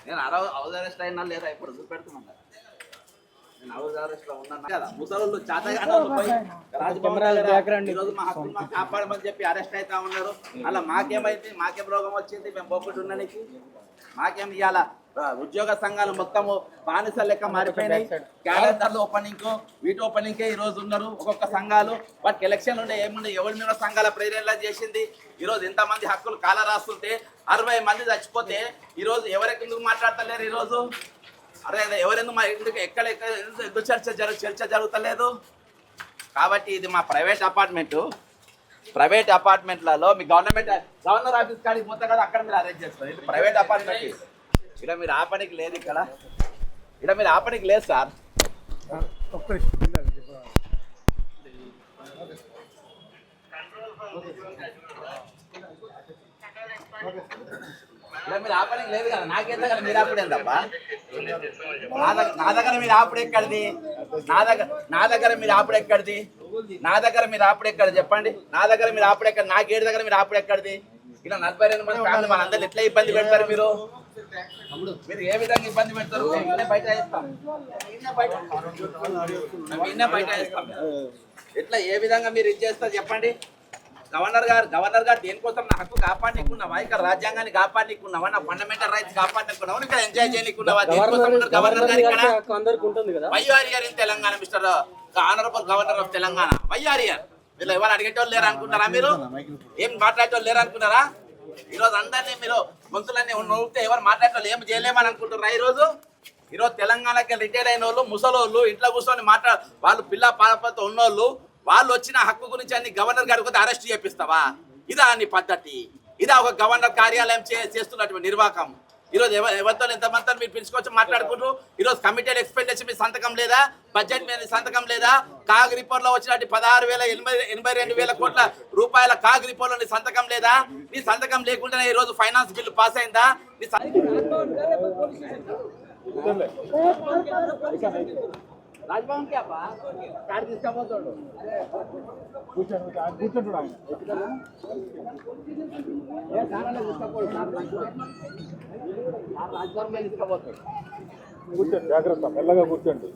నేను house arrest అయినా లేదా ఇప్పుడు చూపెడుతున్నాను కదా. నేను హౌస్ అరెస్ట్ లో ఉన్నాను కదా. ముసలోళ్ళు ఈరోజు మా హక్కులు మాకు కాపాడమని చెప్పి అరెస్ట్ అవుతా ఉన్నారు. అలా మాకేమైంది, మాకేం రోగం వచ్చింది, మేము పోకుండా ఉండడానికి మాకేం ఇవాళ ఉద్యోగ సంఘాలు మొత్తము బానిస లెక్క మారిపోయినాయి. క్యాలెండర్లు ఓపెనింగ్ వీటి ఓపెనింగ్కే ఈ రోజు ఉన్నారు ఒక్కొక్క సంఘాలు. వాటికి ఎలక్షన్లు ఉండే ఏముండే ఎవరి మీద సంఘాల ప్రేరణ చేసింది. ఈరోజు ఎంతమంది హక్కులు కాల రాస్తుంటే 60 మంది చచ్చిపోతే ఈరోజు ఎవరెందుకు మాట్లాడతలేరు. ఈరోజు అరే ఎవరెందుకు మా ఎందుకు ఎక్కడ ఎందుకు చర్చ జరుగుతలేదు. కాబట్టి ఇది మా ప్రైవేట్ అపార్ట్మెంట్లలో మీ గవర్నర్ ఆఫీస్ కాడికి పోతే కదా అక్కడ మీరు అరేంజ్ చేస్తారు. ఇది ప్రైవేట్ అపార్ట్మెంట్. ఇక్కడ మీరు ఆపడానికి లేదు. ఇక్కడ మీరు ఆపడానికి లేదు సార్. ఇలా మీరు ఆపడానికి లేదు కదా. నాకేంత కదా మీరు ఆపడేందబ్బా. నా దగ్గర మీరు ఆపుడు ఎక్కడిది. నా దగ్గర మీరు ఆపుడు ఎక్కడిది. చెప్పండి. నా దగ్గర మీరు ఆపుడు ఎక్కడ. నా గేట్ దగ్గర మీరు ఆపుడు ఎక్కడిది. ఇలా 42 మంది ఫ్యామిలీ మనందరూ ఎట్లా ఇబ్బంది పెడతారు. మీరు ఏ విధంగా ఇబ్బంది పెడతారు. బయట వేస్తాం. ఎట్లా ఏ విధంగా మీరు ఇది చేస్తారు చెప్పండి. గవర్నర్ గారు దేనికోసం నా హక్కు కాపాడుకున్నావా, ఇక్కడ రాజ్యాంగాన్ని కాపాడుకున్నావా, నా ఫండమెంటల్ రైట్స్ కాపాడుకున్నావా, ఇక్కడ ఎంజాయ్ చేయకున్నావా. గవర్నర్ గారు ఇక్కడ వైఆర్ఆర్ in Telangana mister honourable governor of Telangana వైఆర్ఆర్. వీళ్ళు ఎవరు అడిగేటోళ్ళు లేరు అనుకుంటారా. మీరు ఏం మాట్లాడేటోళ్ళు లేరు అనుకున్నారా. ఈరోజు అందరినీ మీరు గొంతులన్నీ నూపితే ఎవరు మాట్లాడేటోళ్ళు ఏం చేయలేమని అనుకుంటున్నారా. ఈరోజు తెలంగాణకి రిటైర్ అయిన వాళ్ళు ముసలోళ్ళు ఇంట్లో కూర్చొని వాళ్ళు పిల్ల పాపతో ఉన్నోళ్ళు వాళ్ళు వచ్చిన హక్కు గురించి అన్ని గవర్నర్ గారికి పోతే అరెస్ట్ చేపిస్తావా. ఇదా నీ పద్ధతి. ఇదా ఒక గవర్నర్ కార్యాలయం చేస్తున్నటువంటి నిర్వాహకం. ఈరోజు ఎవరితో ఎంతమంది మీరు పిలుచుకొచ్చి మాట్లాడుకుంటారు. ఈరోజు కమిటెడ్ ఎక్స్పెండిచర్ మీ సంతకం లేదా, బడ్జెట్ మీద సంతకం లేదా, కాగ్ రిపోర్ట్ లో వచ్చినట్టు 16,82,000 కోట్ల రూపాయల కాగ్ రిపోర్ట్ లో నీ సంతకం లేదా. నీ సంతకం లేకుండానే ఈ రోజు ఫైనాన్స్ బిల్లు పాస్ అయిందా. రాజ్భవన్ కి కార్ తీసుకపోతాడు. కూర్చోండి, జాగ్రత్త, మెల్లగా కూర్చోండి.